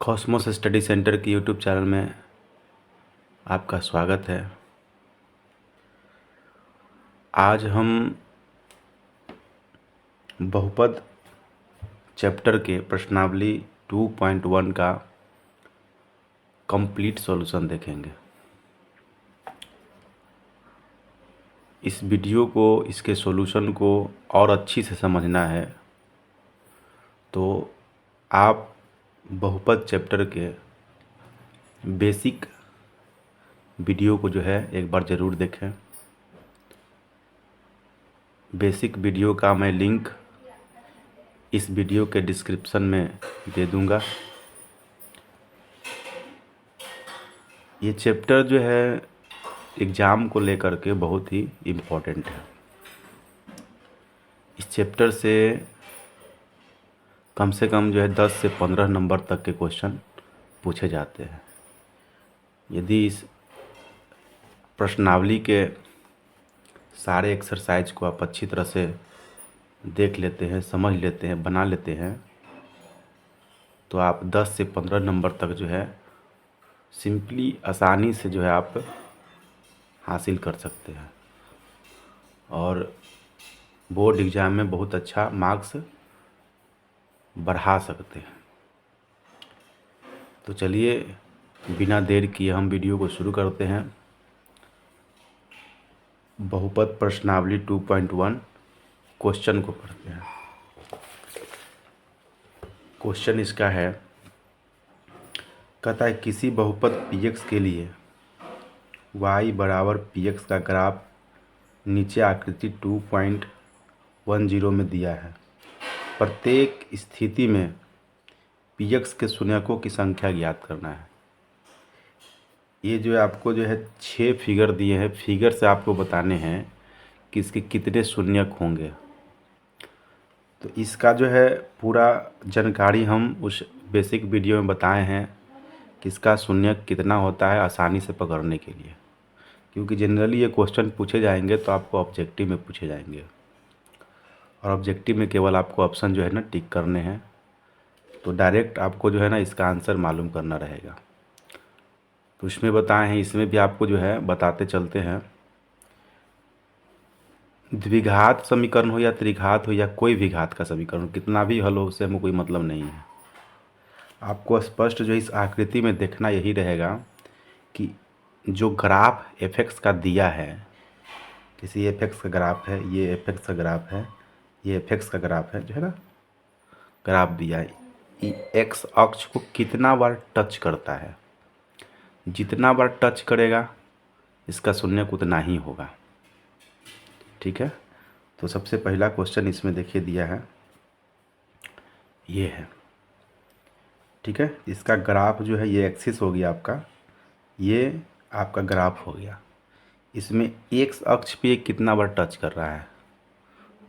Cosmos study centre के YouTube channel में आपका स्वागत है। आज हम बहुपद चैप्टर के प्रश्नावली 2.1 का कंप्लीट सॉल्यूशन देखेंगे। इस वीडियो को, इसके सॉल्यूशन को और अच्छी से समझना है तो आप बहुपद चैप्टर के बेसिक वीडियो को जो है एक बार ज़रूर देखें। बेसिक वीडियो का मैं लिंक इस वीडियो के डिस्क्रिप्शन में दे दूंगा। ये चैप्टर जो है एग्ज़ाम को लेकर के बहुत ही इम्पोर्टेंट है। इस चैप्टर से कम जो है 10 से 15 नंबर तक के क्वेश्चन पूछे जाते हैं। यदि इस प्रश्नावली के सारे एक्सरसाइज को आप अच्छी तरह से देख लेते हैं, समझ लेते हैं, बना लेते हैं तो आप 10 से 15 नंबर तक जो है सिंपली आसानी से जो है आप हासिल कर सकते हैं और बोर्ड एग्ज़ाम में बहुत अच्छा मार्क्स बढ़ा सकते हैं। तो चलिए बिना देर किए हम वीडियो को शुरू करते हैं। बहुपद प्रश्नावली 2.1 क्वेश्चन को पढ़ते हैं। क्वेश्चन इसका है, कहता है किसी बहुपद px के लिए y बराबर px का ग्राफ नीचे आकृति 2.10 में दिया है। प्रत्येक स्थिति में px के शून्यकों की संख्या ज्ञात करना है। ये जो है आपको जो है 6 फिगर दिए हैं। फिगर से आपको बताने हैं कि इसके कितने शून्यक होंगे। तो इसका जो है पूरा जानकारी हम उस बेसिक वीडियो में बताए हैं कि इसका शून्यक कितना होता है आसानी से पकड़ने के लिए, क्योंकि जनरली ये क्वेश्चन पूछे जाएंगे तो आपको ऑब्जेक्टिव में पूछे जाएंगे और ऑब्जेक्टिव में केवल आपको ऑप्शन जो है ना टिक करने हैं। तो डायरेक्ट आपको जो है ना इसका आंसर मालूम करना रहेगा। तो इसमें बताए हैं, इसमें भी आपको जो है बताते चलते हैं। द्विघात समीकरण हो या त्रिघात हो या कोई भी घात का समीकरण, कितना भी हल हो, उससे हमें कोई मतलब नहीं है। आपको स्पष्ट जो इस आकृति में देखना यही रहेगा कि जो ग्राफ एफ का दिया है, किसी एफ का ग्राफ है, ये एफ का ग्राफ है, ये एफ का ग्राफ है, जो है ना ग्राफ दिया है, एक्स अक्ष को कितना बार टच करता है। जितना बार टच करेगा इसका शून्यक उतना ही होगा। ठीक है। तो सबसे पहला क्वेश्चन इसमें देखिए दिया है, ये है। ठीक है। इसका ग्राफ जो है ये एक्सिस हो गया आपका, ये आपका ग्राफ हो गया। इसमें एक्स अक्ष पे कितना बार टच कर रहा है,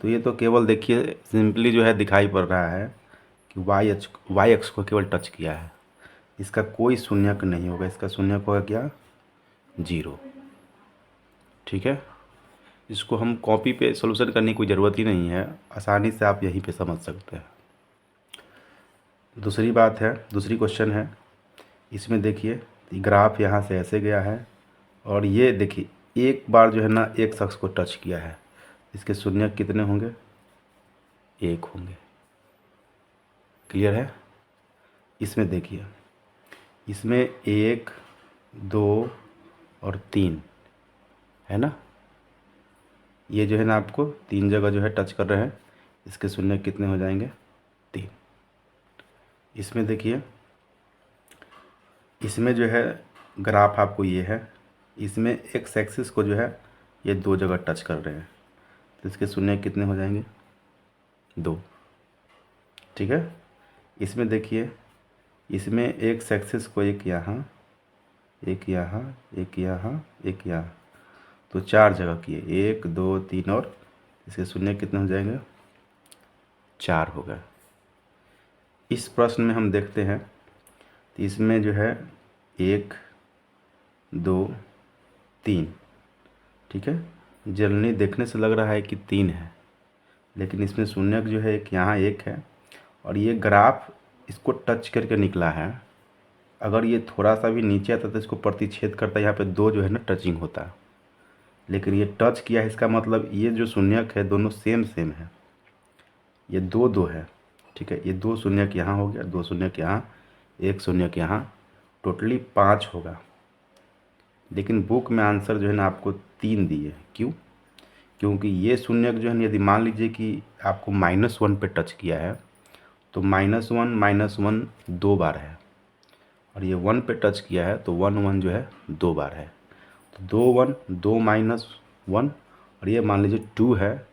तो ये तो केवल देखिए सिंपली जो है दिखाई पड़ रहा है कि वाई अक्ष को केवल टच किया है। इसका कोई शून्यक नहीं होगा। इसका शून्यक होगा क्या? 0। ठीक है। इसको हम कॉपी पे सॉल्यूशन करने की कोई ज़रूरत ही नहीं है, आसानी से आप यहीं पे समझ सकते हैं। दूसरी बात है, दूसरी क्वेश्चन है, इसमें देखिए ग्राफ यहाँ से ऐसे गया है और ये देखिए एक बार जो है ना एक शख्स को टच किया है। इसके शून्यक कितने होंगे? 1 होंगे। क्लियर है। इसमें देखिए, इसमें 1, 2 और 3 है ना, ये जो है ना आपको 3 जगह जो है टच कर रहे हैं। इसके शून्य कितने हो जाएंगे? 3। इसमें देखिए, इसमें जो है ग्राफ आपको ये है, इसमें एक्स एक्सिस को जो है ये 2 जगह टच कर रहे हैं, तो इसके शून्य कितने हो जाएंगे? 2। ठीक है। इसमें देखिए, इसमें एक्स एक्सिस को एक यहाँ, एक यहाँ, एक यहाँ, एक यहाँ, तो 4 जगह किए, 1, 2, 3 और इसके शून्य कितने हो जाएंगे? 4 हो गए। इस प्रश्न में हम देखते हैं तो इसमें जो है 1, 2, 3। ठीक है। जनरली देखने से लग रहा है कि 3 है, लेकिन इसमें शून्यक जो है एक यहाँ 1 है और ये ग्राफ इसको टच करके निकला है अगर ये थोड़ा सा भी नीचे आता तो इसको प्रतिच्छेद करता, यहाँ पे दो जो है ना टचिंग होता, लेकिन ये टच किया है, इसका मतलब ये जो शून्यक है दोनों सेम सेम है, ये दो दो है, ठीक है। ये दो शून्यक यहाँ हो गया, दो शून्यक यहाँ, एक शून्यक यहाँ, टोटली 5 होगा। लेकिन बुक में आंसर जो है ना आपको 3 दिए। क्यों? क्योंकि ये शून्यक जो है ना, यदि मान लीजिए कि आपको -1 पे टच किया है तो -1 2 बार है, और ये 1 पे टच किया है तो 1 1 जो है 2 बार है। तो 2 1 2 -1, और ये मान लीजिए 2 है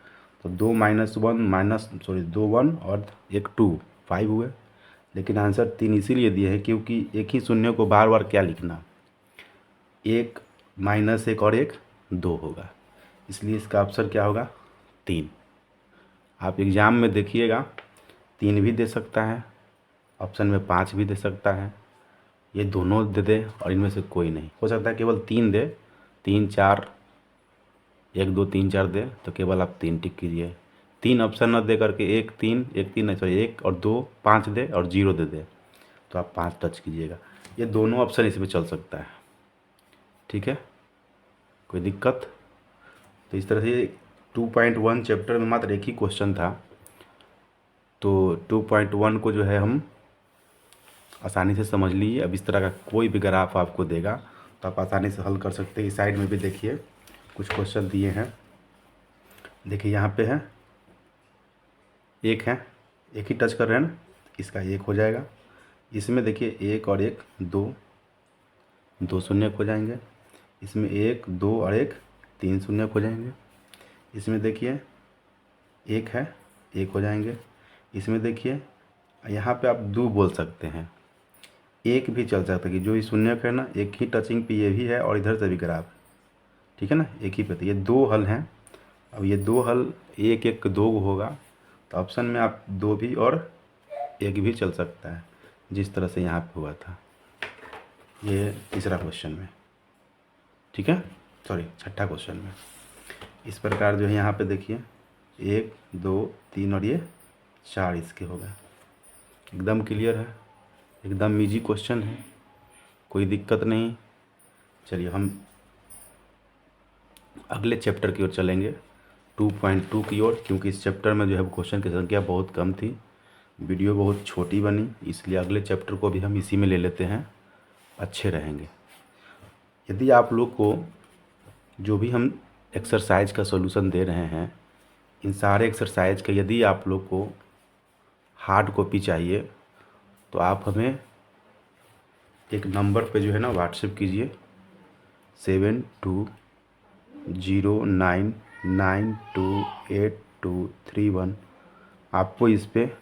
तो 2 -1 2 1 और एक 2 5 हुए। लेकिन आंसर 3 इसीलिए दिए हैं क्योंकि एक ही शून्य को बार बार क्या लिखना, एक -1 और एक 2 होगा, इसलिए इसका ऑप्शन क्या होगा 3। आप एग्ज़ाम में देखिएगा 3 भी दे सकता है, ऑप्शन में 5 भी दे सकता है, ये दोनों दे दे और इनमें से कोई नहीं। हो सकता है केवल 3 दे, 3 4 1 2 3 4 दे तो केवल आप 3 टिक कीजिए। 3 ऑप्शन न दे करके 1 3 1 3 सॉरी 1 और 2 5 दे और 0 दे दे तो आप 5 टच कीजिएगा। ये दोनों ऑप्शन इसमें चल सकता है, ठीक है, कोई दिक्कत? तो इस तरह से 2.1 चैप्टर में मात्र एक ही क्वेश्चन था, तो 2.1 को जो है हम आसानी से समझ लीजिए। अब इस तरह का कोई भी ग्राफ आपको देगा तो आप आसानी से हल कर सकते हैं। इस साइड में भी देखिए कुछ क्वेश्चन दिए हैं, देखिए यहाँ पे है, एक है, एक ही टच कर रहे हैं ना, इसका एक हो जाएगा। इसमें देखिए एक और एक दो, दो शून्य हो जाएंगे। इसमें एक दो और एक 3 शून्य हो जाएंगे। इसमें देखिए एक है, एक हो जाएंगे। इसमें देखिए यहाँ पे आप दो बोल सकते हैं, एक भी चल सकता है कि जो ये शून्य है ना, एक ही टचिंग पे ये भी है और इधर से भी ग्राफ, ठीक है ना, एक ही पे। तो ये 2 हल हैं। अब ये 2 हल एक एक 2 होगा तो ऑप्शन में आप 2 भी और 1 भी चल सकता है, जिस तरह से यहाँ पे हुआ था ये तीसरा क्वेश्चन में, ठीक है, सॉरी छठा क्वेश्चन में। इस प्रकार जो है यहाँ पे देखिए 1 2 3 और ये 4 इसके हो गए। एकदम क्लियर है, एकदम इजी क्वेश्चन है, कोई दिक्कत नहीं। चलिए हम अगले चैप्टर की ओर चलेंगे, 2.2 की ओर, क्योंकि इस चैप्टर में जो है क्वेश्चन की संख्या बहुत कम थी, वीडियो बहुत छोटी बनी, इसलिए अगले चैप्टर को भी हम इसी में ले लेते हैं, अच्छे रहेंगे। यदि आप लोग को जो भी हम एक्सरसाइज का सॉल्यूशन दे रहे हैं, इन सारे एक्सरसाइज का यदि आप लोग को हार्ड कॉपी चाहिए तो आप हमें एक नंबर पे जो है ना व्हाट्सएप कीजिए 7209928231। आपको इस पे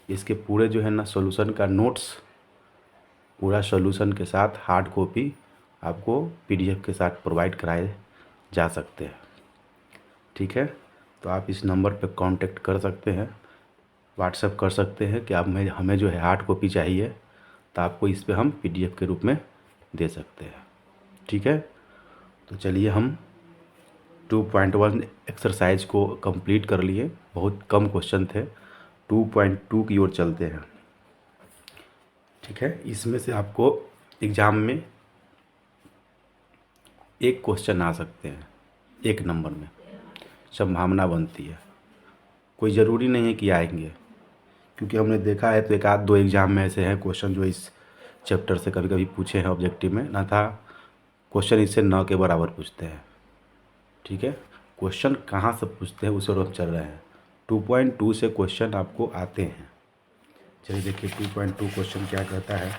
इसके पूरे जो है ना सॉल्यूशन का नोट्स, पूरा सॉल्यूशन के साथ हार्ड कॉपी आपको पीडीएफ के साथ प्रोवाइड कराए जा सकते हैं, ठीक है। तो आप इस नंबर पे कांटेक्ट कर सकते हैं, व्हाट्सएप कर सकते हैं कि आप हमें जो है हार्ड कॉपी चाहिए, तो आपको इस पे हम पीडीएफ के रूप में दे सकते हैं, ठीक है। तो चलिए हम 2.1 एक्सरसाइज को कंप्लीट कर लिए, बहुत कम क्वेश्चन थे। 2.2 की ओर चलते हैं, ठीक है। इसमें से आपको एग्ज़ाम में एक क्वेश्चन आ सकते हैं, एक नंबर में संभावना बनती है, कोई ज़रूरी नहीं है कि आएंगे, क्योंकि हमने देखा है तो एक आध दो एग्ज़ाम में ऐसे हैं क्वेश्चन जो इस चैप्टर से कभी कभी पूछे हैं ऑब्जेक्टिव में, ना था क्वेश्चन इससे 9 के बराबर पूछते हैं, ठीक है। क्वेश्चन कहाँ से पूछते हैं उस ओर हम चल रहे हैं। 2.2 से क्वेश्चन आपको आते हैं। चलिए देखिए 2.2 क्वेश्चन क्या कहता है।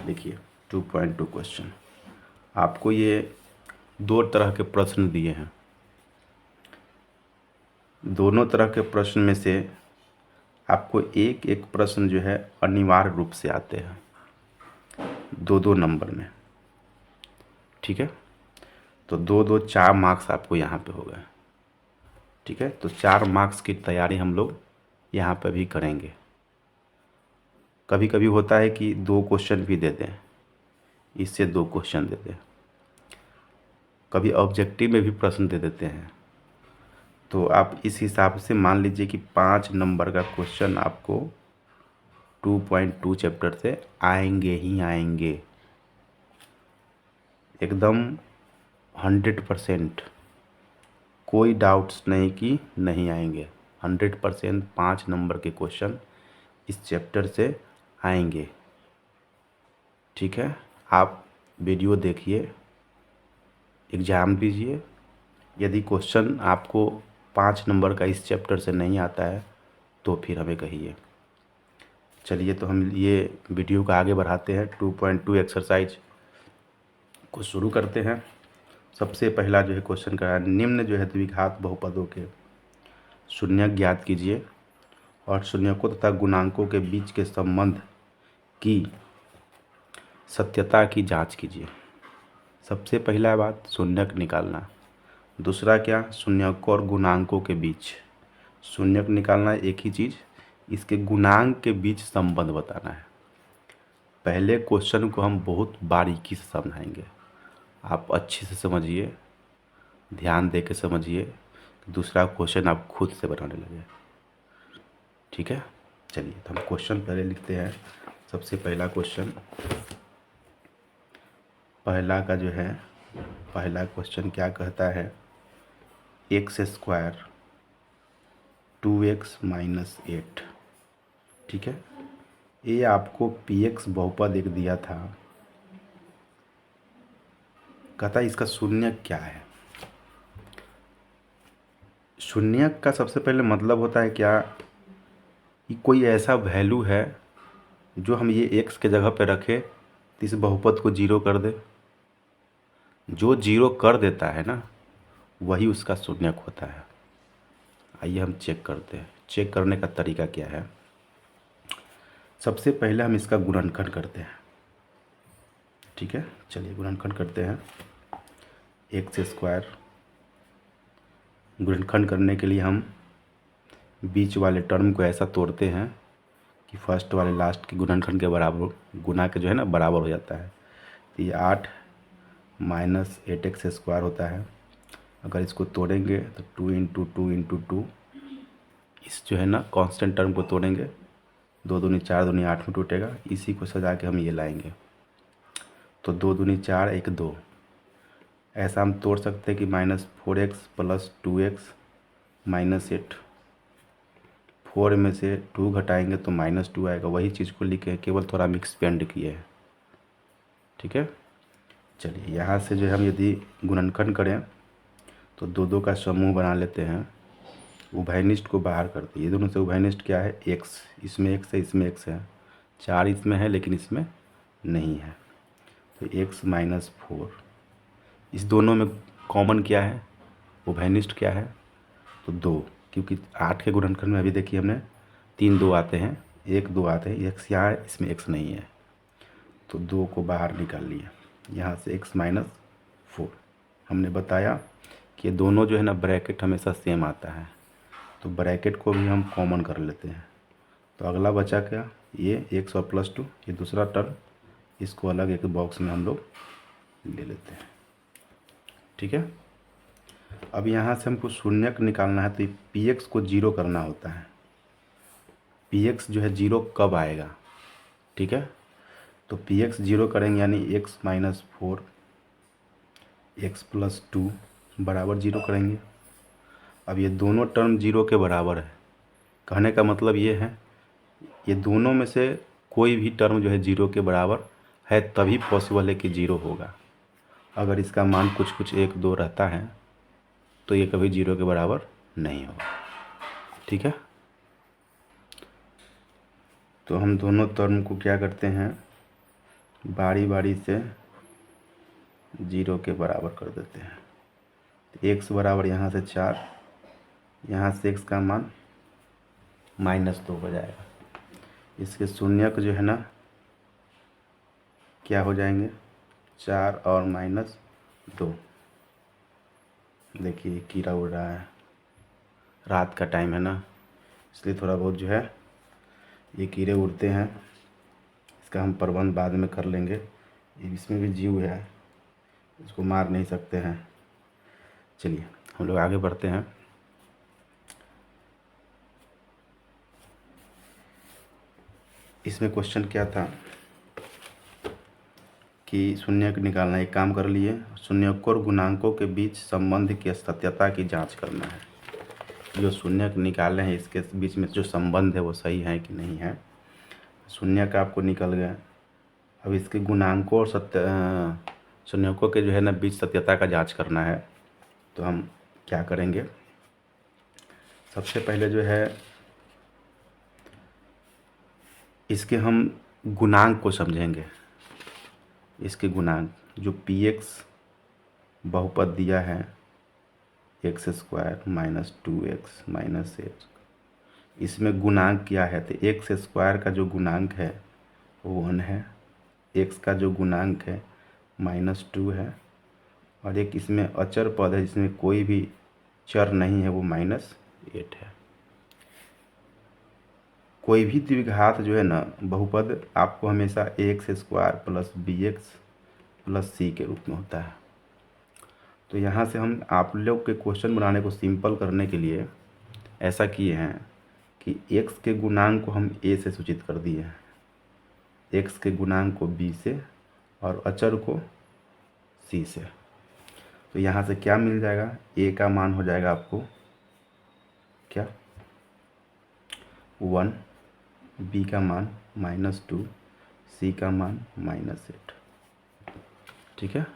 देखिए 2.2 क्वेश्चन आपको ये 2 तरह के प्रश्न दिए हैं, दोनों तरह के प्रश्न में से आपको एक एक प्रश्न जो है अनिवार्य रूप से आते हैं 2-2 नंबर में, ठीक है। तो 2-2 4 मार्क्स आपको यहाँ पे हो गए, ठीक है। तो 4 मार्क्स की तैयारी हम लोग यहाँ पे भी करेंगे। कभी कभी होता है कि 2 क्वेश्चन भी दे दें, इससे 2 क्वेश्चन दे दें, कभी ऑब्जेक्टिव में भी प्रश्न दे देते हैं, तो आप इस हिसाब से मान लीजिए कि 5 नंबर का क्वेश्चन आपको 2.2 चैप्टर से आएंगे ही आएंगे, एकदम 100%, कोई डाउट्स नहीं कि नहीं आएंगे। 100% 5 नंबर के क्वेश्चन इस चैप्टर से आएंगे। ठीक है, आप वीडियो देखिए, एग्ज़ाम दीजिए। यदि क्वेश्चन आपको 5 नंबर का इस चैप्टर से नहीं आता है तो फिर हमें कहिए। चलिए, तो हम ये वीडियो को आगे बढ़ाते हैं। 2.2 एक्सरसाइज को शुरू करते हैं। सबसे पहला जो है क्वेश्चन का है, निम्न जो है द्विघात बहुपदों के शून्यक ज्ञात कीजिए और शून्यकों तथा गुणांकों के बीच के संबंध की सत्यता की जांच कीजिए। सबसे पहला बात शून्यक निकालना। दूसरा क्या, शून्यकों और गुणांकों के बीच। शून्यक निकालना एक ही चीज़, इसके गुणांक के बीच संबंध बताना है। पहले क्वेश्चन को हम बहुत बारीकी से समझाएंगे, आप अच्छे से समझिए, ध्यान दे के समझिए, दूसरा क्वेश्चन आप खुद से बनाने लगे। ठीक है, चलिए तो हम क्वेश्चन पहले लिखते हैं। सबसे पहला क्वेश्चन, पहला का जो है पहला क्वेश्चन क्या कहता है, एक्स स्क्वायर 2x माइनस 8। ठीक है, ये आपको px बहुपद एक दिया था, कहता है इसका शून्यक क्या है। शून्यक का सबसे पहले मतलब होता है क्या, कि कोई ऐसा वैल्यू है जो हम ये x के जगह पे रखें तो इस बहुपद को जीरो कर दे। जो जीरो कर देता है ना, वही उसका शून्यक होता है। आइए हम चेक करते हैं। चेक करने का तरीका क्या है, सबसे पहले हम इसका गुणनखंड करते हैं। ठीक है, चलिए गुणनखंड करते हैं। एक्स स्क्वायर, गुणनखंड करने के लिए हम बीच वाले टर्म को ऐसा तोड़ते हैं कि फर्स्ट वाले लास्ट के गुणनखंड के बराबर, गुना के जो है ना बराबर हो जाता है। तो ये 8 माइनस 8x स्क्वायर होता है। अगर इसको तोड़ेंगे तो 2 इंटू 2 इंटू 2, इस जो है ना कांस्टेंट टर्म को तोड़ेंगे, 2 दूनी 4, दूनी 8 में टूटेगा। इसी को सजा के हम ये लाएंगे, तो 2 दूनी 4, 1 2। ऐसा हम तोड़ सकते हैं कि -4x प्लस 2x माइनस 8। 4 में से 2 घटाएंगे तो -2 आएगा। वही चीज़ को लिखे, केवल थोड़ा हम एक्सपेंड किए हैं। ठीक है, चलिए यहाँ से जो है हम यदि गुणनखंड करें तो 2 2 का समूह बना लेते हैं, उभयनिष्ठ को बाहर करते हैं। ये दोनों से उभयनिष्ठ क्या है, x, इसमें x है, इसमें x है। 4 इसमें है लेकिन इसमें नहीं है, तो x माइनस 4। इस दोनों में कॉमन क्या है, उभयनिष्ठ क्या है, तो 2। क्योंकि 8 के गुणनखंड में अभी देखिए हमने 3 2 आते हैं, 1 2 आते हैं, x यहाँ है, इसमें x नहीं है, तो 2 को बाहर निकाल लिया। यहाँ से x माइनस 4। हमने बताया कि ये दोनों जो है ना ब्रैकेट हमेशा सेम आता है, तो ब्रैकेट को भी हम कॉमन कर लेते हैं। तो अगला बचा क्या, ये x और +2, ये दूसरा टर्म, इसको अलग एक बॉक्स में हम लोग ले लेते हैं। ठीक है, अब यहाँ से हमको शून्यक निकालना है, तो px को जीरो करना होता है। px जो है जीरो कब आएगा, ठीक है, तो px जीरो करेंगे यानी x माइनस 4 x प्लस 2 बराबर जीरो करेंगे। अब ये दोनों टर्म जीरो के बराबर है, कहने का मतलब ये है, ये दोनों में से कोई भी टर्म जो है जीरो के बराबर है तभी पॉसिबल है कि जीरो होगा। अगर इसका मान कुछ कुछ 1 2 रहता है तो ये कभी जीरो के बराबर नहीं होगा। ठीक है, तो हम दोनों टर्म को क्या करते हैं, बारी बारी से जीरो के बराबर कर देते हैं। एक्स बराबर यहाँ से 4, यहाँ से x का मान -2 हो जाएगा। इसके शून्यक जो है ना क्या हो जाएंगे, 4 और -2। देखिए कीड़ा उड़ रहा है, रात का टाइम है ना, इसलिए थोड़ा बहुत जो है ये कीड़े उड़ते हैं। इसका हम प्रबंध बाद में कर लेंगे। इसमें भी जीव है, इसको मार नहीं सकते हैं। चलिए हम लोग आगे बढ़ते हैं। इसमें क्वेश्चन क्या था कि शून्यक निकालना। एक काम कर लिए, शून्यकों और गुणांकों के बीच संबंध की सत्यता की जांच करना है। जो शून्यक निकाले हैं इसके बीच में जो संबंध है वो सही है कि नहीं है। शून्यक आपको निकल गया। अब इसके गुणांकों और शून्यकों के जो है ना बीच सत्यता का जांच करना है। तो हम क्या करेंगे, सबसे पहले जो है इसके हम गुणांक को समझेंगे। इसके गुणांक जो px बहुपद दिया है x square minus 2x minus 8, इसमें गुणांक क्या है तो एक्स स्क्वायर का जो गुणांक है वो 1 है, एक्स का जो गुणांक है -2 है, और एक इसमें अचर पद है जिसमें कोई भी चर नहीं है वो -8 है। कोई भी द्विघात जो है ना बहुपद आपको हमेशा x square plus b x plus c के रूप में होता है। तो यहाँ से हम आप लोग के क्वेश्चन बनाने को सिंपल करने के लिए ऐसा किए हैं कि x के गुणांक को हम a से सूचित कर दिए हैं, x के गुणांक को b से और अचर को c से। तो यहाँ से क्या मिल जाएगा, a का मान हो जाएगा आपको क्या 1, b का मान -2, c का मान -8। ठीक है,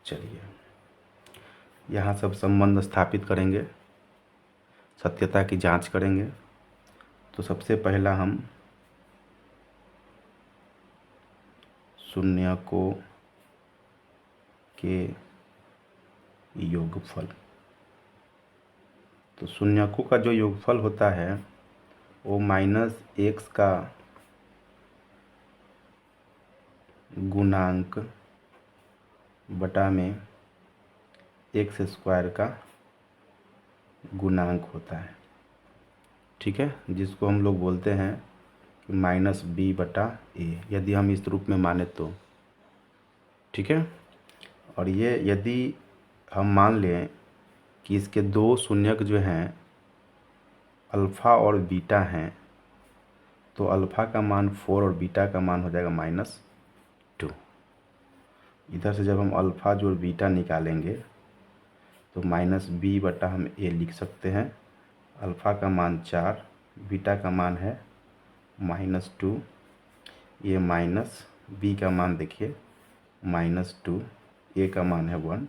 चलिए यहाँ सब संबंध स्थापित करेंगे, सत्यता की जांच करेंगे। तो सबसे पहला हम शून्यकों के योगफल, तो शून्यकों का जो योगफल होता है वो -x का गुणांक बटा में एक्स स्क्वायर का गुणांक होता है। ठीक है, जिसको हम लोग बोलते हैं कि -b/a, यदि हम इस रूप में माने तो। ठीक है, और ये यदि हम मान लें कि इसके दो शून्यक जो हैं अल्फ़ा और बीटा हैं, तो अल्फ़ा का मान 4 और बीटा का मान हो जाएगा -2। इधर से जब हम अल्फ़ा जो बीटा निकालेंगे तो -b/ हम a लिख सकते हैं। अल्फ़ा का मान 4, बीटा का मान है -2, ये माइनस b का मान देखिए -2, a का मान है 1,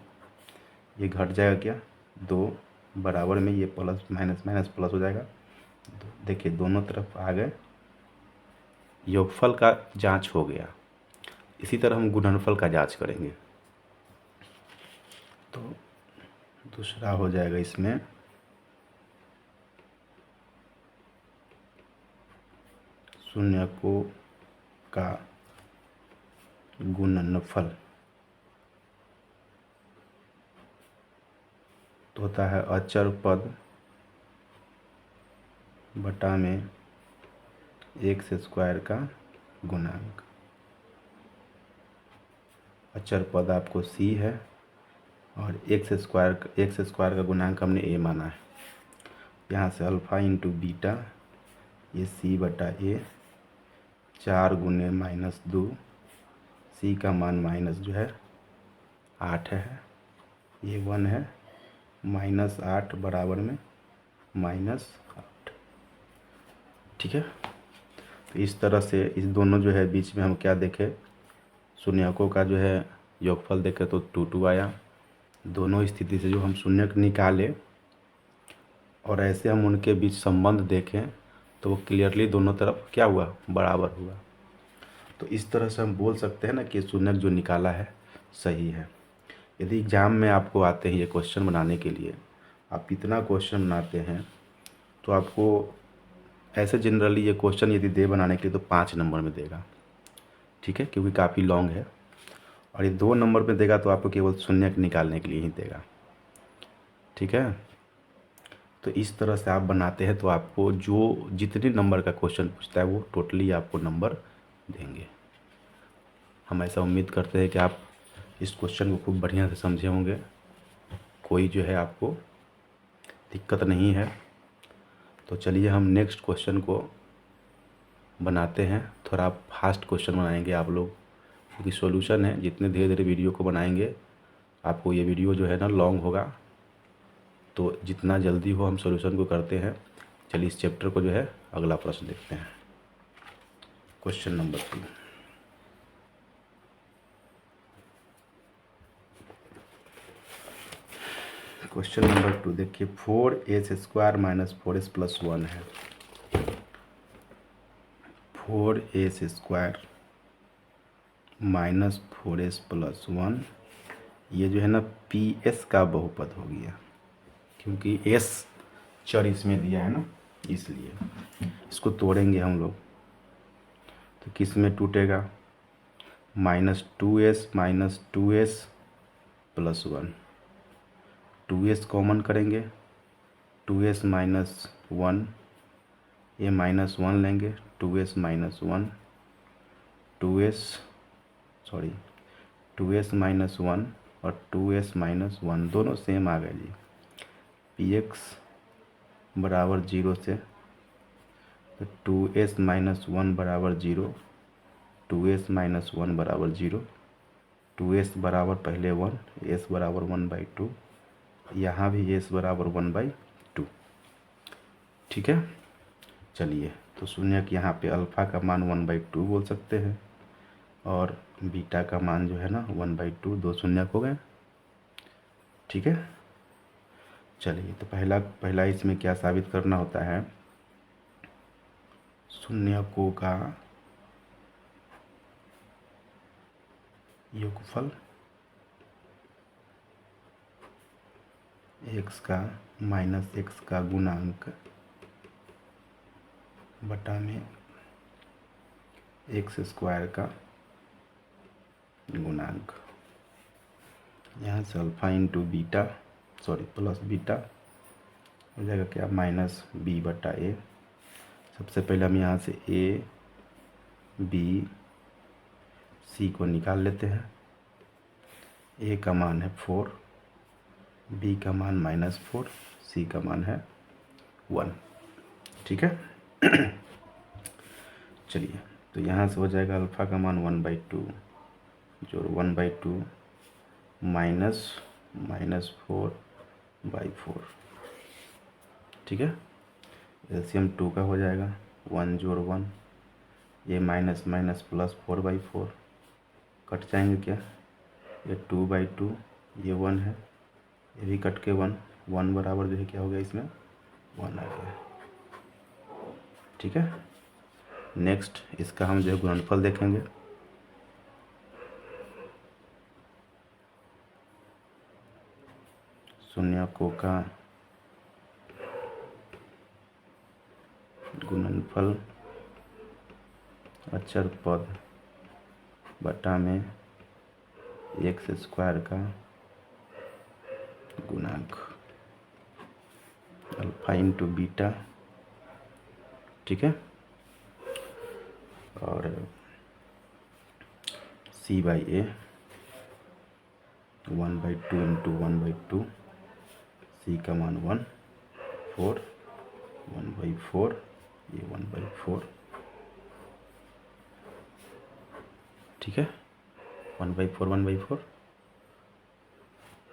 ये घट जाएगा क्या 2, बराबर में ये प्लस माइनस माइनस प्लस हो जाएगा। देखिए दोनों तरफ आ गए, योगफल का जांच हो गया। इसी तरह हम गुणनफल का जांच करेंगे। तो दूसरा हो जाएगा इसमें शून्यकों का गुणनफल, तो होता है अचर पद बटा में एक्स स्क्वायर का गुणांक। अचर पद आपको c है और एक्स स्क्वायर का गुणांक हमने a माना है। यहाँ से अल्फ़ा इंटू बीटा, ये c/a, 4 गुने -2, c का मान माइनस जो है 8 है, ये 1 है, -8 बराबर में -8। ठीक है, तो इस तरह से इस दोनों जो है बीच में हम क्या देखें, शून्यकों का जो है योगफल देखें तो 2 आया। दोनों स्थिति से जो हम शून्यक निकाले और ऐसे हम उनके बीच संबंध देखें तो वो क्लियरली दोनों तरफ क्या हुआ, बराबर हुआ। तो इस तरह से हम बोल सकते हैं ना कि शून्यक जो निकाला है सही है। यदि एग्ज़ाम में आपको आते हैं ये क्वेश्चन बनाने के लिए, आप इतना क्वेश्चन बनाते हैं तो आपको ऐसे जनरली ये क्वेश्चन यदि दे बनाने के लिए तो 5 नंबर में देगा। ठीक है, क्योंकि काफ़ी लॉन्ग है। और ये 2 नंबर में देगा तो आपको केवल शून्यक निकालने के लिए ही देगा। ठीक है, तो इस तरह से आप बनाते हैं तो आपको जो जितने नंबर का क्वेश्चन पूछता है वो टोटली आपको नंबर देंगे। हम ऐसा उम्मीद करते हैं कि आप इस क्वेश्चन को खूब बढ़िया से समझे होंगे, कोई जो है आपको दिक्कत नहीं है। तो चलिए हम नेक्स्ट क्वेश्चन को बनाते हैं, थोड़ा फास्ट क्वेश्चन बनाएंगे आप लोग, क्योंकि सॉल्यूशन है, जितने धीरे धीरे वीडियो को बनाएंगे आपको ये वीडियो जो है ना लॉन्ग होगा, तो जितना जल्दी हो हम सॉल्यूशन को करते हैं। चलिए इस चैप्टर को जो है अगला प्रश्न देखते हैं। Question number 2। क्वेश्चन नंबर 2 देखिए, 4s² माइनस 4s+1 है। 4s² माइनस 4s+1 ये जो है ना PS का बहुपद हो गया, क्योंकि s चर इसमें दिया है ना, इसलिए इसको तोड़ेंगे हम लोग। तो किस में टूटेगा? -2s minus 2s+1, 2s common करेंगे, 2s माइनस 1, ये -1 लेंगे, 2s माइनस 1, 2s माइनस 1 और 2s माइनस 1 दोनों सेम आ गए जी। px बराबर 0 से, तो 2s माइनस 1 बराबर 0, 2s माइनस 1 बराबर 0, 2s बराबर पहले 1, s बराबर 1/2, यहाँ भी s बराबर 1/2। ठीक है, चलिए तो शून्यक यहाँ पे अल्फ़ा का मान 1/2 बोल सकते हैं, और बीटा का मान जो है ना 1/2, दो शून्यक हो गए। ठीक है, चलिए तो पहला इसमें क्या साबित करना होता है? शून्यकों का योगफल x का माइनस x का गुणांक बटा में x² का गुणांक। यहाँ से alpha into beta plus beta हो जाएगा क्या? -b/a। सबसे पहले हम यहाँ से a b c को निकाल लेते हैं। a का मान है 4, b का मान -4, c का मान है 1। ठीक है, चलिए तो यहाँ से हो जाएगा अल्फ़ा का मान 1/2 जो 1/2 -4/4। ठीक है, एलसीएम 2 का हो जाएगा, 1 जोड़ 1, ये माइनस माइनस प्लस 4/4 कट जाएंगे क्या? ये 2/2, ये 1 है, ये भी कट के 1 बराबर जो है क्या हो गया इसमें 1 आ गया। ठीक है, नेक्स्ट इसका हम जो है गुणनफल देखेंगे। शून्यकों का गुणनफल अचर पद बटा में x² का गुणांक, अल्फ़ा इंटू बीटा। ठीक है, और c/a 1/2 इंटू 1/2, c का मान 1, 4, 1/4, ये 1/4। ठीक है, 1/4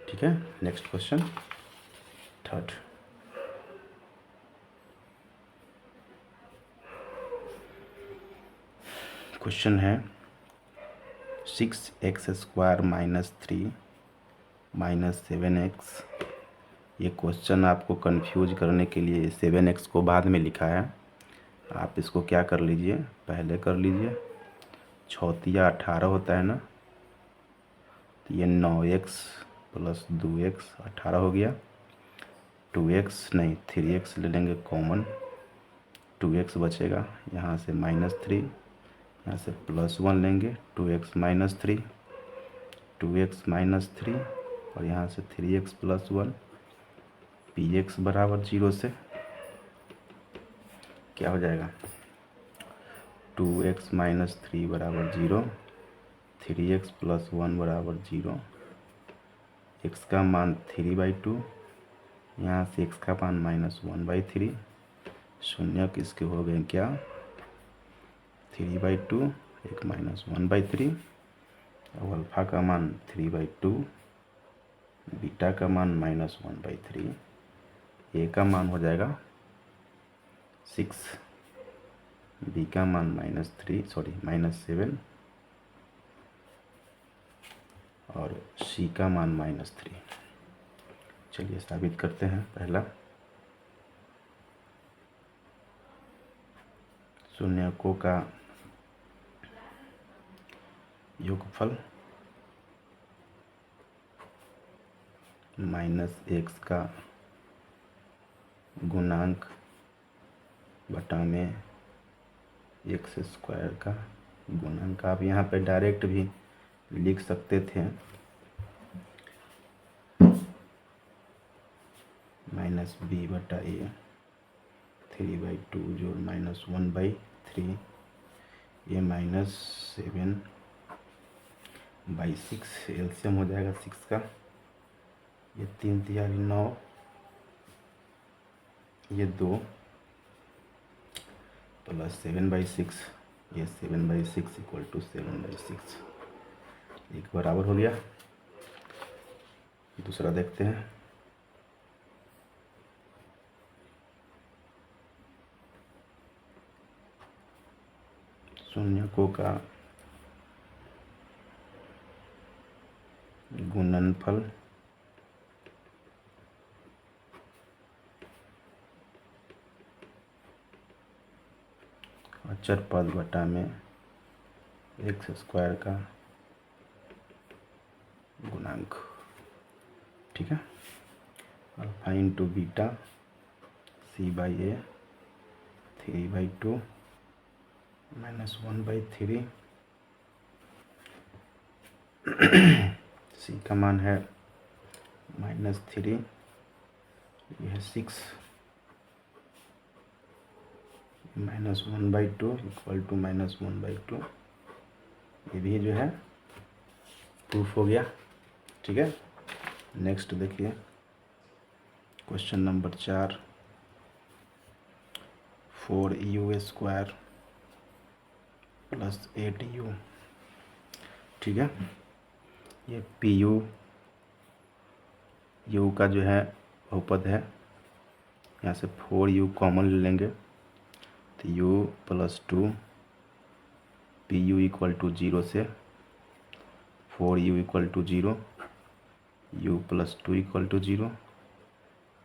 ठीक है, नेक्स्ट क्वेश्चन थर्ड। क्वेश्चन है 6x² माइनस 3 माइनस 7x। ये क्वेश्चन आपको कंफ्यूज करने के लिए 7x को बाद में लिखा है, आप इसको क्या कर लीजिए, पहले कर लीजिए। 6 × 18 होता है ना, तो ये 9x + 2x 18 हो गया। 2x नहीं 3x ले लेंगे कॉमन, 2x बचेगा, यहाँ से -3, यहाँ से +1 लेंगे, 2x - 3, 2x - 3 और यहाँ से 3x + 1, px बराबर 0 से क्या हो जाएगा? 2x - 3 बराबर 0, 3x + 1 बराबर 0, x का मान 3/2, यहाँ से x का मान -1/3। शून्य किसके हो गए क्या? 3/2, एक -1/3, और अल्फ़ा का मान 3/2, बीटा का मान -1/3, ए का मान हो जाएगा 6, बी का मान -7, और सी का मान -3। चलिए साबित करते हैं। पहला, शून्यकों का योगफल -x का गुणांक बटा में x² का गुणांक। आप यहाँ पे डायरेक्ट भी लिख सकते थे, -b/a 3/2 जोड़ -1/3, ये -7/6, एलसीएम हो जाएगा 6 का, ये 3 तिहाई 9, ये 2 प्लस 7/6, ये 7/6 इक्वल टू 7/6, एक बराबर हो गया। दूसरा देखते हैं। शून्यकों का गुणनफल अचर पद बटा में x² का गुणांक। ठीक है, अल्फा इंटू बीटा c/a 3/2 -1/3, सी का मान है -3, यह है 6, -1/2 इक्वल टू -1/2, ये भी जो है प्रूफ हो गया। ठीक है, नेक्स्ट देखिए क्वेश्चन नंबर 4, 4u² + 8u। ठीक है, ये u का जो है बहुपद है, यहाँ से 4u कॉमन ले लेंगे तो u + 2, pu इक्वल टू 0 से 4u equal to 0, u + 2 equal to 0,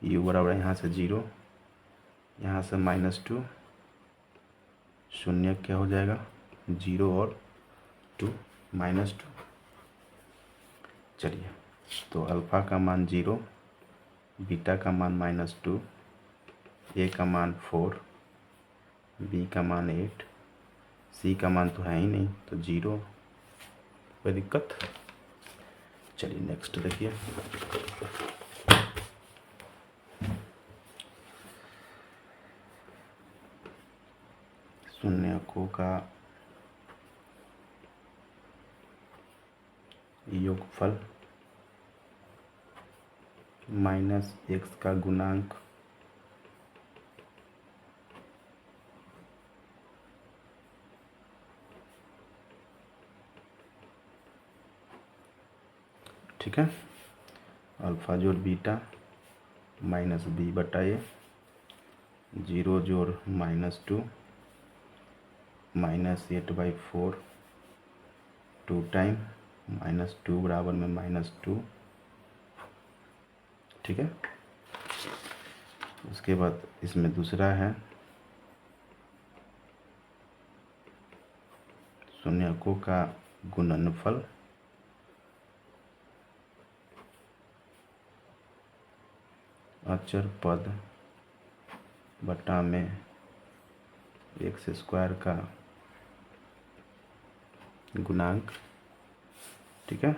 u बराबर यहाँ से 0, यहाँ से -2, शून्य क्या हो जाएगा 0 और 2 -2। चलिए, तो अल्फ़ा का मान 0, बीटा का मान -2, ए का मान 4, बी का मान 8, सी का मान तो है ही नहीं तो 0, कोई दिक्कत। चलिए नेक्स्ट देखिए। शून्यकों का योगफल -x का गुणांक ठीक है, अल्फ़ा जोड़ बीटा -b/a, 0 जोड़ -2, -8/4, 2 टाइम -2 बराबर में -2। ठीक है, उसके बाद इसमें दूसरा है शून्यकों का गुणनफल अचर पद बटा में x² का गुणांक। ठीक है,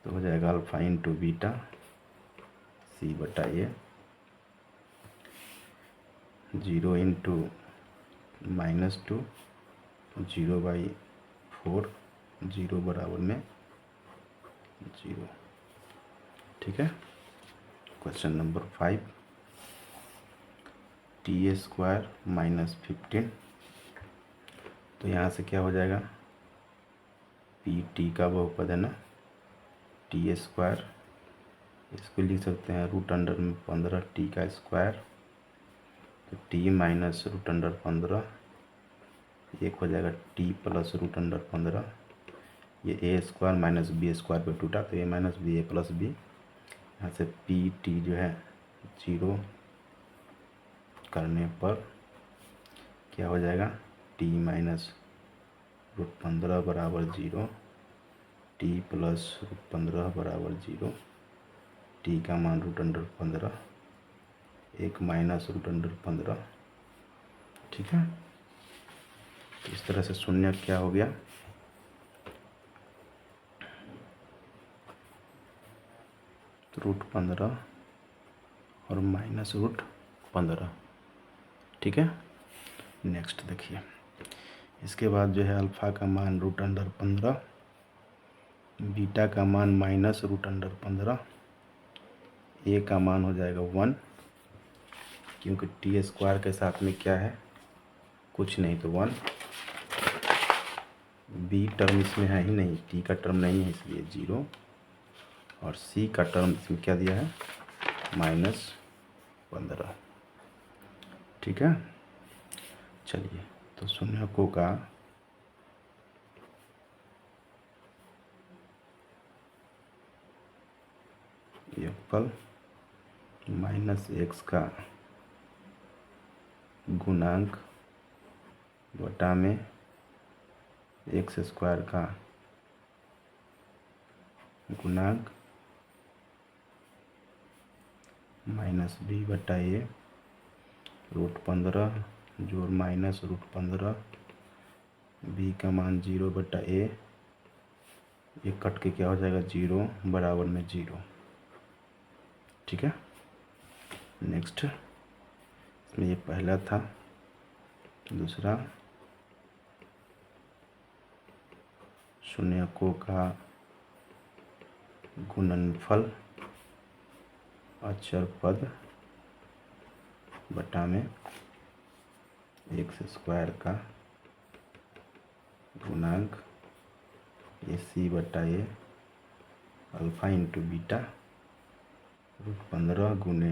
तो हो जाएगा alpha into beta c/a, 0 into -2, 0/4, 0 बराबर में 0। ठीक है, क्वेश्चन नंबर 5, ta² - 15 तो यहाँ से क्या हो जाएगा, पी टी का बहुपद है ना, टी स्क्वायर, इसको लिख सकते हैं रूट अंडर में 15 टी का स्क्वायर, तो टी माइनस रूट अंडर 15, एक हो जाएगा टी प्लस रूट अंडर 15, ये ए स्क्वायर माइनस बी स्क्वायर पे टूटा तो ए माइनस बी ए प्लस बी, यहाँ से पी टी जो है 0 करने पर क्या हो जाएगा, टी माइनस रूट 15 बराबर 0, टी प्लस रूट 15 बराबर 0, टी का मान रूट अंडर 15, एक माइनस रूट अंडर 15। ठीक है, तो इस तरह से शून्य क्या हो गया, रूट 15 और माइनस रूट 15। ठीक है, नेक्स्ट देखिए, इसके बाद जो है अल्फ़ा का मान रूट अंडर 15, बीटा का मान माइनस रूट अंडर 15, ए का मान हो जाएगा 1, क्योंकि टी स्क्वायर के साथ में क्या है, कुछ नहीं तो 1, बी टर्म इसमें है ही नहीं, टी का टर्म नहीं है इसलिए 0, और सी का टर्म इसमें क्या दिया है, -15। ठीक है, चलिए तो शून्यकों का योगफल -x का गुणांक बटा में x स्क्वायर का गुणांक -b बटा a रूट 15 जोड़ माइनस रूट 15, b का मान 0 बटा a, ये कट के क्या हो जाएगा 0 बराबर में 0। ठीक है, नेक्स्ट, इसमें ये पहला था, दूसरा शून्यकों का गुणनफल अचर पद बटा में एक्स स्क्वायर का गुणांक, ये सी बटा ए अल्फ़ा इंटू बीटा रूट 15 गुने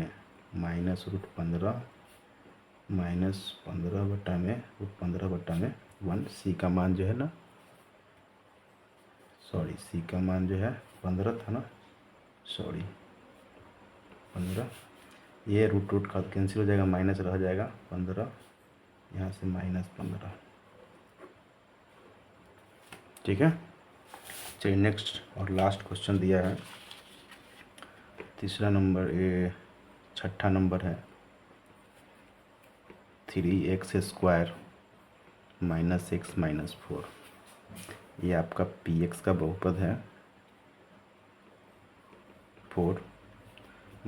माइनस रूट 15 -15 बटा में रूट 15 बटा में 1, सी का मान जो है ना, सॉरी सी का मान जो है 15 था ना, सॉरी 15, ये रूट रूट का कैंसिल हो जाएगा, माइनस रह जाएगा 15, यहाँ से -15। ठीक है, चलिए नेक्स्ट और लास्ट क्वेश्चन दिया है, तीसरा नंबर, ये छठा नंबर है, 3x स्क्वायर -x -4, ये आपका px का बहुपद है, 4,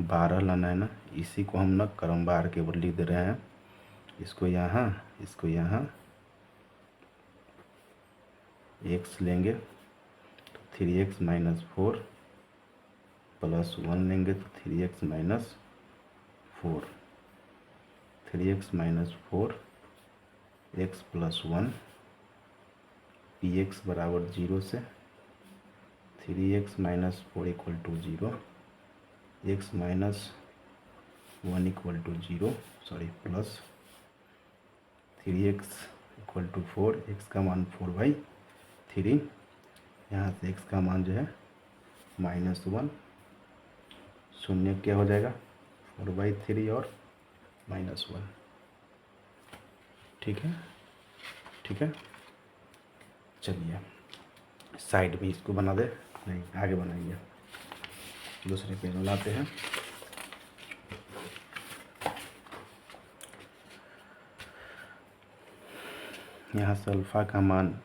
12 लाना है ना, इसी को हम ना क्रमवार केवल लिख दे रहे हैं, इसको यहाँ x लेंगे तो 3x -4 प्लस 1 लेंगे तो 3x -4, 3x -4 x plus 1, px बराबर 0 से 3x -4 equal to 0, x -1 equal to 0, sorry plus 3x equal to 4, x का मान 4/3, यहाँ से x का मान जो है -1, शून्य क्या हो जाएगा 4/3 और -1। ठीक है, ठीक है, चलिए साइड में इसको बना दे, नहीं आगे बनाएंगे, दूसरे पेज में लाते हैं। यहाँ से अल्फ़ा का मान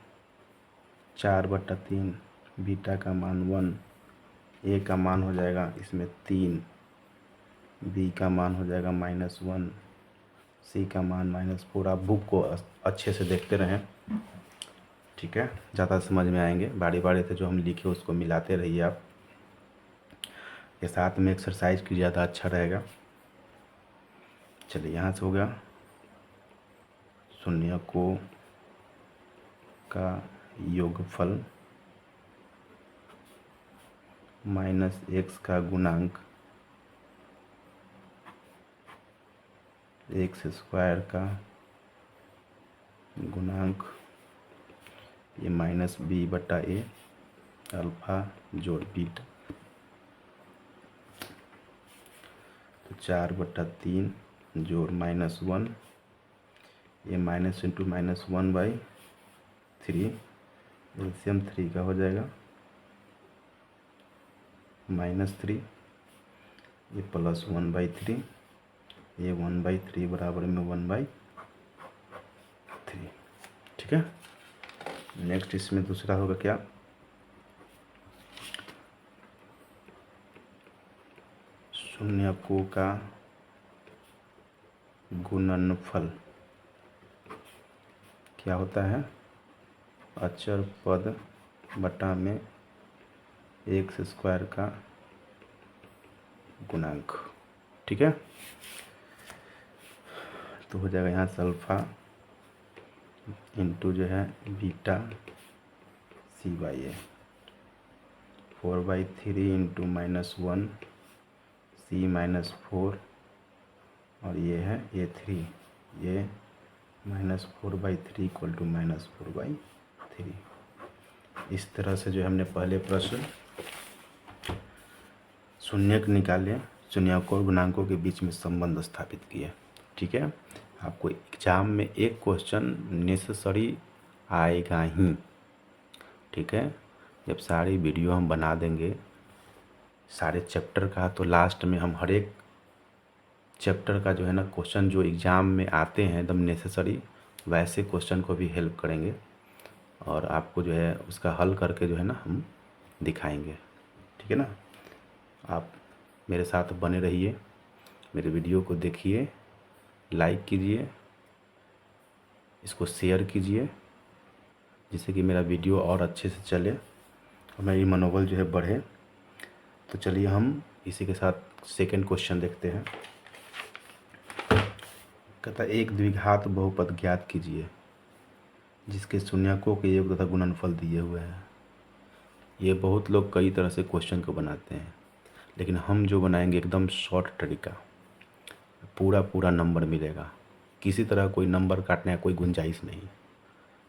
4/3, बीटा का मान 1, ए का मान हो जाएगा इसमें 3, बी का मान हो जाएगा -1, सी का मान -4। आप बुक को अच्छे से देखते रहें, ठीक है, ज़्यादा समझ में आएंगे, बारी बारी से जो हम लिखे उसको मिलाते रहिए आप, ये साथ में एक्सरसाइज की ज़्यादा अच्छा रहेगा। चलिए यहाँ से हो गया शून्य को का योगफल माइनस एक्स का गुणांक एक्स स्क्वायर का गुणांक ये माइनस बी बटा ए अल्फ़ा जोड़ बीटा, तो 4/3 जोड़ -1, ये माइनस इंटू -1/3, एलसीएम 3 का हो जाएगा -3, ये +1/3, ये 1/3 बराबर में 1/3। ठीक है। नेक्स्ट इसमें दूसरा होगा क्या, शून्यकों का गुणनफल क्या होता है, अचर पद बटा में एक्स स्क्वायर का गुणांक। ठीक है। तो हो जाएगा यहाँ से अल्फ़ा इंटू जो है बीटा c/a, 4/3 इंटू -1 c-4, और ये है a3, ये -4/3 इक्वल टू -4/3। इस तरह से जो हमने पहले प्रश्न शून्यक निकाले, शून्यकों और गुणांकों के बीच में संबंध स्थापित किए। ठीक है। आपको एग्जाम में एक क्वेश्चन नेसेसरी आएगा ही। ठीक है। जब सारी वीडियो हम बना देंगे सारे चैप्टर का, तो लास्ट में हम हर एक चैप्टर का जो है ना क्वेश्चन जो एग्ज़ाम में आते हैं एकदम नेसेसरी, वैसे क्वेश्चन को भी हेल्प करेंगे और आपको जो है उसका हल करके जो है ना हम दिखाएंगे। ठीक है ना। आप मेरे साथ बने रहिए, मेरे वीडियो को देखिए, लाइक कीजिए, इसको शेयर कीजिए, जिससे कि मेरा वीडियो और अच्छे से चले और मेरी मनोबल जो है बढ़े। तो चलिए हम इसी के साथ सेकंड क्वेश्चन देखते हैं। कहता है एक द्विघात बहुपद ज्ञात कीजिए जिसके शून्यकों के योग तथा गुणनफल दिए हुए हैं। ये बहुत लोग कई तरह से क्वेश्चन को बनाते हैं, लेकिन हम जो बनाएंगे एकदम शॉर्ट तरीका, पूरा नंबर मिलेगा, किसी तरह कोई नंबर काटने का कोई गुंजाइश नहीं।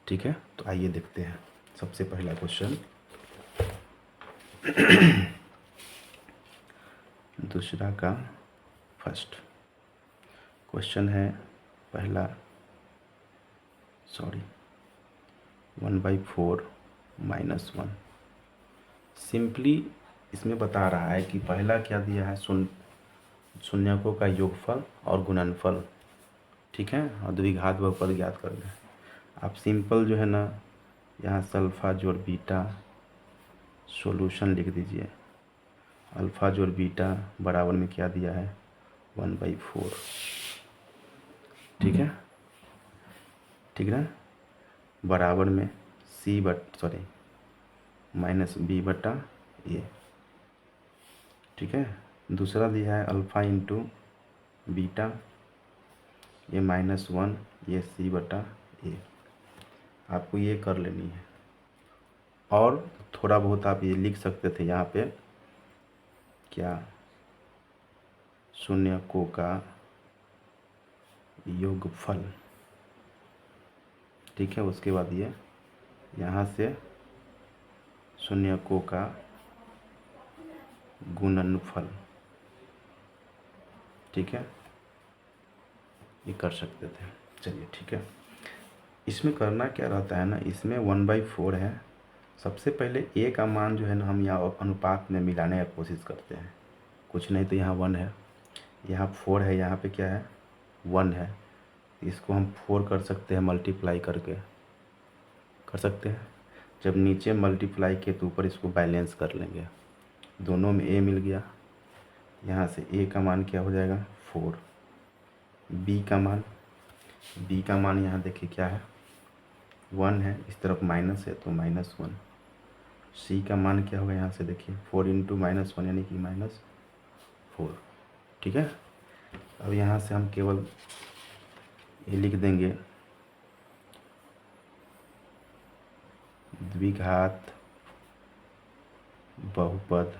ठीक है। तो आइए देखते हैं सबसे पहला क्वेश्चन। दूसरा का फर्स्ट क्वेश्चन है पहला, 1/4 -1। सिंपली इसमें बता रहा है कि पहला क्या दिया है, शून्यकों का योगफल और गुणनफल। ठीक है। और द्विघात बहुपद ज्ञात कर लें। आप सिंपल जो है ना यहाँ से अल्फ़ा जोड़ बीटा सॉल्यूशन लिख दीजिए। अल्फ़ा जोड़ बीटा बराबर में क्या दिया है, 1/4। ठीक है। ठीक है ना। बराबर में -b/a। ठीक है। दूसरा दिया है अल्फ़ा इंटू बीटा, ये -1, ये c/a। आपको ये कर लेनी है। और थोड़ा बहुत आप ये लिख सकते थे यहाँ पे क्या, शून्यकों का योगफल। ठीक है। उसके बाद ये यहाँ से शून्यकों का गुणनफल। ठीक है। ये कर सकते थे। चलिए ठीक है। इसमें करना क्या रहता है ना, इसमें 1/4 है। सबसे पहले a का मान जो है ना हम यहाँ अनुपात में मिलाने की कोशिश करते हैं। कुछ नहीं तो यहाँ 1 है, यहाँ 4 है, यहाँ पे क्या है 1 है। इसको हम 4 कर सकते हैं मल्टीप्लाई करके, कर सकते हैं। जब नीचे मल्टीप्लाई किए तो ऊपर इसको बैलेंस कर लेंगे, दोनों में a मिल गया। यहाँ से a का मान क्या हो जाएगा 4, b का मान यहाँ देखिए क्या है 1 है, इस तरफ माइनस है तो -1। c का मान क्या होगा यहाँ से देखिए 4 इंटू -1 यानी कि -4। ठीक है। अब यहाँ से हम केवल ये लिख देंगे द्विघात बहुपद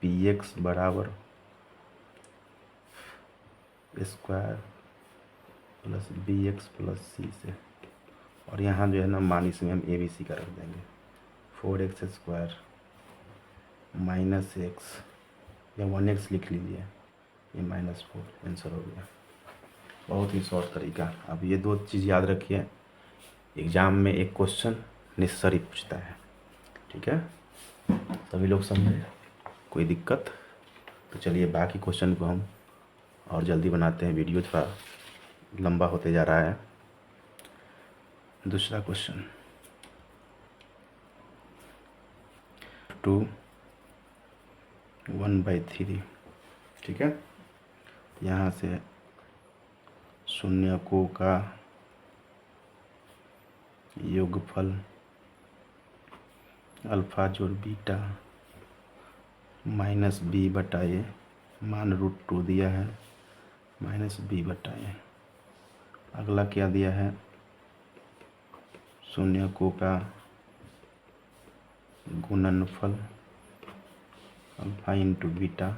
px बराबर square plus bx plus c से, और यहाँ जो है ना मान इसमें हम ए बी सी का रख देंगे। 4x स्क्वायर माइनस एक्स या 1x लिख लीजिए, ये -4 आंसर हो गया। बहुत ही शॉर्ट तरीका। अब ये दो चीज़ याद रखिए, एग्ज़ाम में एक क्वेश्चन नेसेसरी पूछता है, ठीक है, सभी लोग समझे, कोई दिक्कत? तो चलिए बाकी क्वेश्चन को हम और जल्दी बनाते हैं, वीडियो थोड़ा लंबा होते जा रहा है। दूसरा क्वेश्चन 2 1/3, ठीक है। यहाँ से शून्यकों का योगफल अल्फ़ा जोड़ बीटा माइनस बी बटा ए, मान √2 दिया है, माइनस बी बटा ए। अगला क्या दिया है, शून्यकों का गुणनफल अल्फ़ा इंटू बीटा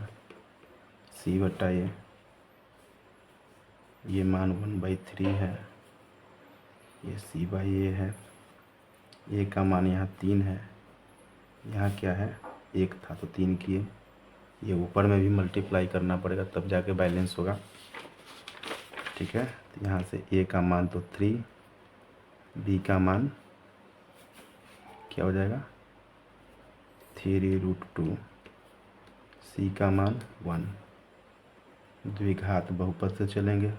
सी बटा ए, ये मान 1/3 है, ये सी बाई ए है, ए का मान यहाँ 3 है, यहाँ क्या है 1 था तो 3 किए, ये ऊपर में भी मल्टीप्लाई करना पड़ेगा तब जाके बैलेंस होगा, ठीक है। तो यहाँ से ए का मान तो 3, बी का मान क्या हो जाएगा 3√2, सी का मान 1। द्विघात बहुपद से चलेंगे,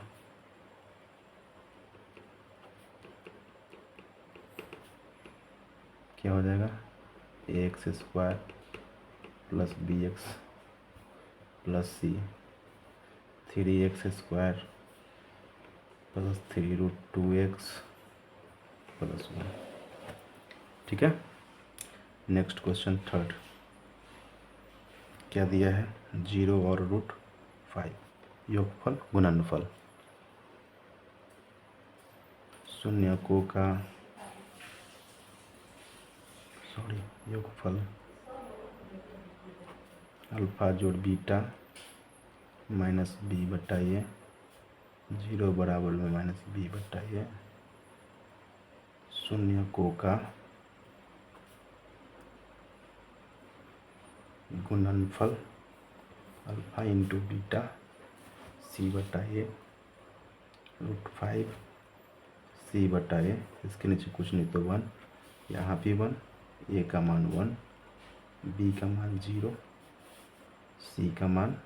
क्या हो जाएगा x square plus b x plus c, 3x square plus 3√2x plus 1, ठीक है। नेक्स्ट क्वेश्चन थर्ड, क्या दिया है 0 और √5, योगफल गुणनफल शून्यकों का योगफल अल्फ़ा जोड़ बीटा माइनस बी बटा ए, 0 बराबर में माइनस बी बटा ए, शून्यकों का गुणनफल अल्फ़ा इंटू बीटा सी बटा ए √5 सी बटा ए, इसके नीचे कुछ नहीं तो 1, यहाँ भी 1, ए का मान 1, बी का मान 0, सी का मान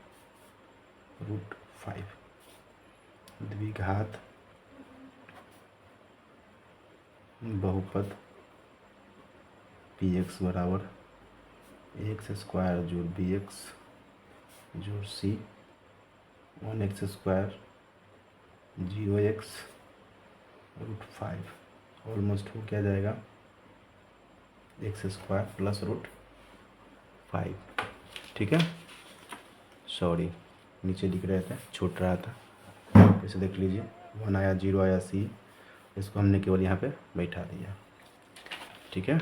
√5। द्विघात बहुपद px बराबर एक्स स्क्वायर जोड़ बी एक्स जोड़ सी, 1x स्क्वायर 0x √5, ऑलमोस्ट हो क्या जाएगा एक्स स्क्वायर प्लस √5, ठीक है। सॉरी नीचे लिख रहे थे, छूट रहा था, इसे देख लीजिए, 1 आया 0 आया सी, इसको हमने केवल यहाँ पे बैठा दिया, ठीक है।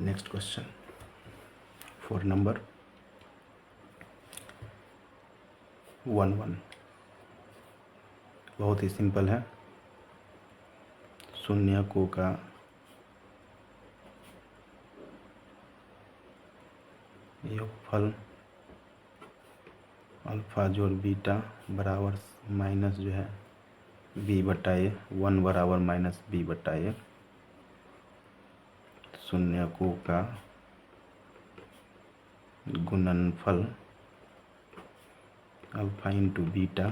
नेक्स्ट क्वेश्चन 4 नंबर 11, बहुत ही सिंपल है। शून्यकों का योगफल अल्फ़ा जोड़ बीटा बराबर माइनस जो है बी बटा ए, 1 बराबर माइनस बी बटा ए, शून्यकों का गुणनफल अल्फ़ा इंटू बीटा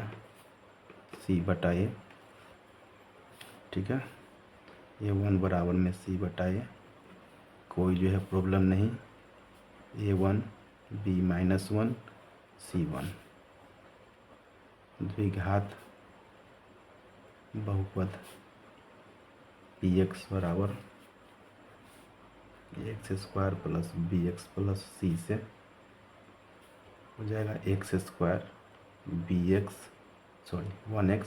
सी बटा ए, ठीक है। ये 1 बराबर में सी बटा ए, कोई जो है प्रॉब्लम नहीं, A1 B-1 C1। द्विघात बहुपद px बराबर x square plus b x plus c से हो जाएगा x square B x 1x,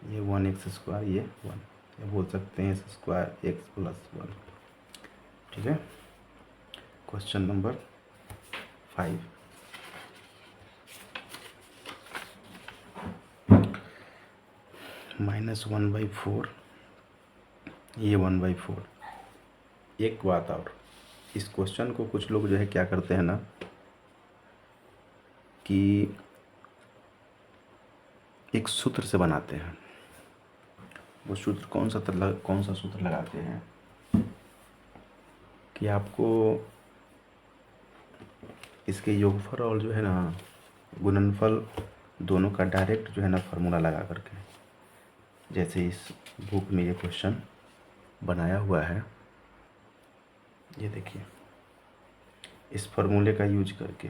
ये 1x स्क्वायर, ये 1, या बोल सकते हैं एक्स स्क्वायर एक्स प्लस 1। ठीक है। क्वेश्चन नंबर 5, -1/4, ये 1/4। एक बात और, इस क्वेश्चन को कुछ लोग जो है क्या करते हैं ना कि एक सूत्र से बनाते हैं। वो सूत्र कौन सा सूत्र लगाते हैं कि आपको इसके योगफल और जो है ना गुणनफल दोनों का डायरेक्ट जो है ना फार्मूला लगा करके, जैसे इस बुक में ये क्वेश्चन बनाया हुआ है, ये देखिए, इस फार्मूले का यूज करके,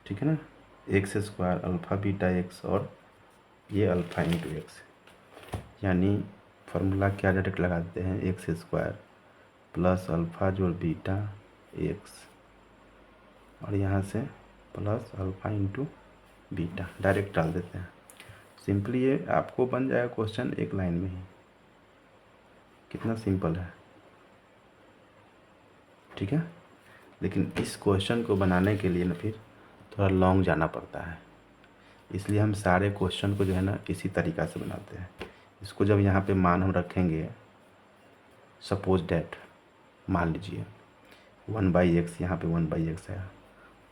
ठीक है ना, x square alpha beta x और ये अल्फ़ा इंटू एक्स, यानी फार्मूला क्या डायरेक्ट लगाते हैं, एक्स स्क्वायर प्लस अल्फ़ा जोड़ बीटा एक्स और यहाँ से plus alpha into beta direct डाल देते हैं। सिंपली ये आपको बन जाएगा क्वेश्चन एक लाइन में ही। कितना सिंपल है, ठीक है। लेकिन इस क्वेश्चन को बनाने के लिए ना फिर थोड़ा लॉन्ग जाना पड़ता है, इसलिए हम सारे क्वेश्चन को जो है ना इसी तरीक़ा से बनाते हैं। इसको जब यहाँ पे मान हम रखेंगे, सपोज डैट मान लीजिए 1/x, यहाँ पे 1/x आया,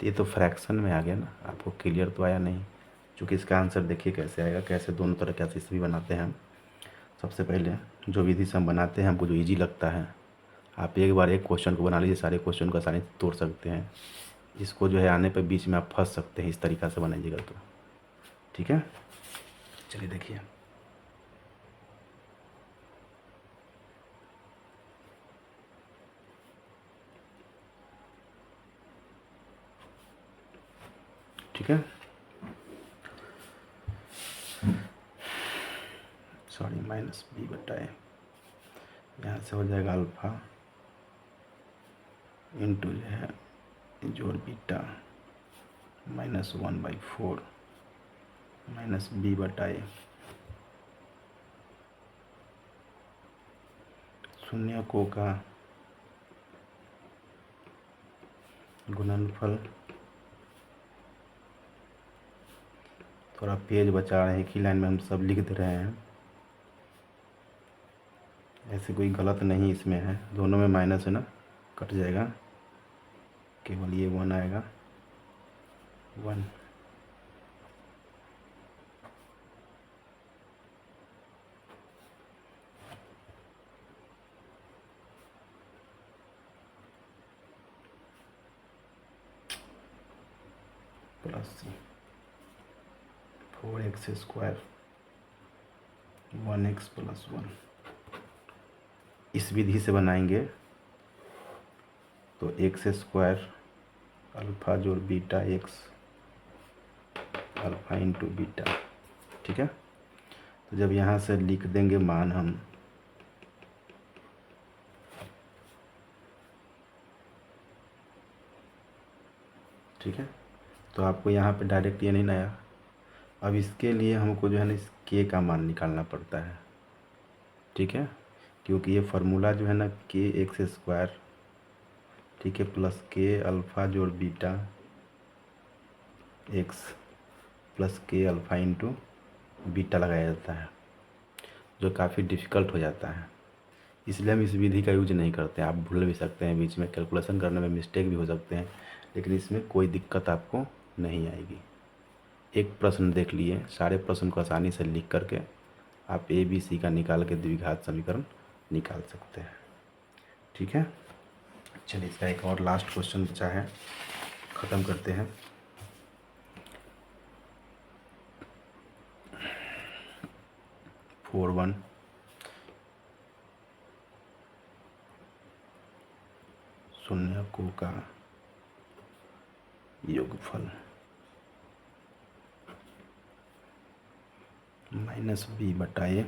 तो ये तो फ्रैक्शन में आ गया ना, आपको क्लियर तो आया नहीं। चूँकि इसका आंसर देखिए कैसे आएगा, कैसे दोनों तरह कैसे इसे भी बनाते हैं हम। सबसे पहले जो विधि से हम बनाते हैं, हमको जो ईजी लगता है, आप एक बार एक क्वेश्चन को बना लीजिए, सारे क्वेश्चन को आसानी से तोड़ सकते हैं। इसको जो है आने पर बीच में आप फंस सकते हैं, इस तरीक़ा से बनाइएगा तो, ठीक है। चलिए देखिए, ठीक है, सॉरी -b/a, यहाँ से हो जाएगा अल्फ़ा इंटू जो है जोड़ बीटा -1/4 -b/a, शून्यकों का गुणनफल। थोड़ा पेज बचा रहे हैं, एक ही लाइन में हम सब लिख दे रहे हैं, ऐसे कोई गलत नहीं इसमें है, दोनों में माइनस है ना, कट जाएगा, केवल ये 1 आएगा, 1 प्लस 4x² 1x + 1। इस विधि से बनाएंगे तो x² अल्फ़ा जोड़ beta x alpha into beta, ठीक है। तो जब यहाँ से लिख देंगे मान हम, ठीक है, तो आपको यहाँ पे डायरेक्ट ये नहीं आया। अब इसके लिए हमको जो है ना इस के का मान निकालना पड़ता है, ठीक है, क्योंकि ये फार्मूला जो है ना kx², ठीक है, प्लस k अल्फ़ा जोड़ beta x plus k alpha into beta लगाया जाता है, जो काफ़ी डिफ़िकल्ट हो जाता है। इसलिए हम इस विधि का यूज नहीं करते हैं। आप भूल भी सकते हैं, बीच में कैलकुलेशन करने में मिस्टेक भी हो सकते हैं, लेकिन इसमें कोई दिक्कत आपको नहीं आएगी। एक प्रश्न देख लिए, सारे प्रश्न को आसानी से लिख करके आप ए बी सी का निकाल के द्विघात समीकरण निकाल सकते हैं, ठीक है। चलिए इसका एक और लास्ट क्वेश्चन बचा है, ख़त्म करते हैं। फोर वन शून्यकों का योगफल -b/a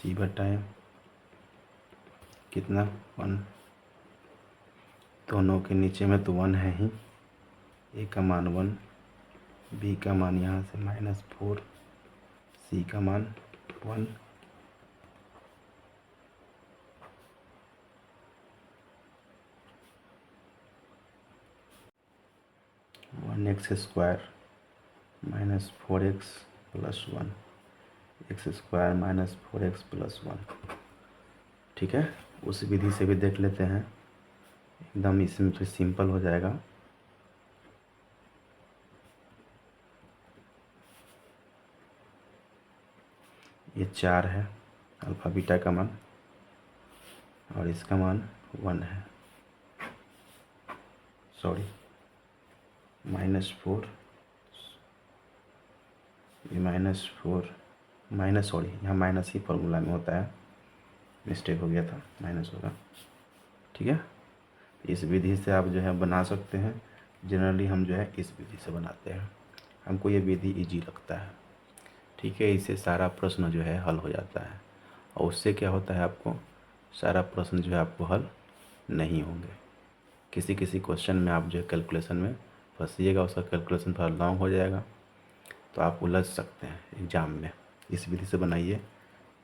सी बटाए कितना 1, दोनों के नीचे में तो 1 है ही, ए का मान 1, बी का मान यहाँ से -4, सी का मान 1, (1x² -4x + 1, x² -4x + 1). ठीक है, उस विधि से भी देख लेते हैं, एकदम इसमें तो सिंपल हो जाएगा। ये 4 है अल्फ़ा बीटा का मान, और इसका मान 1 है, सॉरी -4, ये -4 सॉरी यहाँ माइनस ही फॉर्मूला में होता है, मिस्टेक हो गया था, माइनस होगा। ठीक है, इस विधि से आप जो है बना सकते हैं। जनरली हम जो है इस विधि से बनाते हैं, हमको ये विधि इजी लगता है। ठीक है, इससे सारा प्रश्न जो है हल हो जाता है, और उससे क्या होता है, आपको सारा प्रश्न जो है आपको हल नहीं होंगे। किसी किसी क्वेश्चन में आप जो है कैलकुलेशन में फंसिएगा, उसका कैलकुलेशन थोड़ा लॉन्ग हो जाएगा, तो आप उलझ सकते हैं एग्ज़ाम में। इस विधि से बनाइए,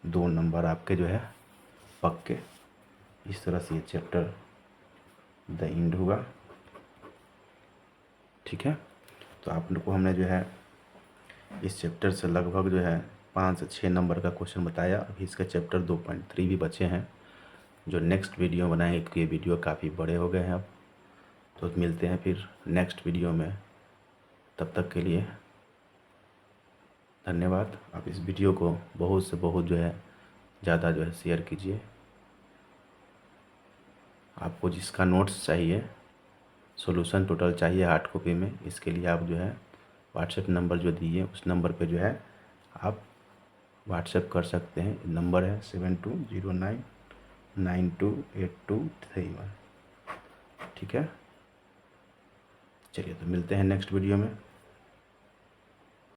2 नंबर आपके जो है पक्के। इस तरह से ये चैप्टर द एंड होगा। ठीक है, तो आप लोग को हमने जो है इस चैप्टर से लगभग जो है 5 से 6 नंबर का क्वेश्चन बताया। अभी इसका चैप्टर 2.3 भी बचे हैं, जो नेक्स्ट वीडियो बनाएंगे, क्योंकि ये वीडियो काफ़ी बड़े हो गए हैं अब। तो मिलते हैं फिर नेक्स्ट वीडियो में, तब तक के लिए धन्यवाद। आप इस वीडियो को बहुत से बहुत जो है ज़्यादा जो है शेयर कीजिए। आपको जिसका नोट्स चाहिए, सॉल्यूशन टोटल चाहिए हार्ड कॉपी में, इसके लिए आप जो है व्हाट्सएप नंबर जो दिए उस नंबर पे जो है आप व्हाट्सएप कर सकते हैं। नंबर है 7209928231। ठीक है, चलिए तो मिलते हैं नेक्स्ट वीडियो में।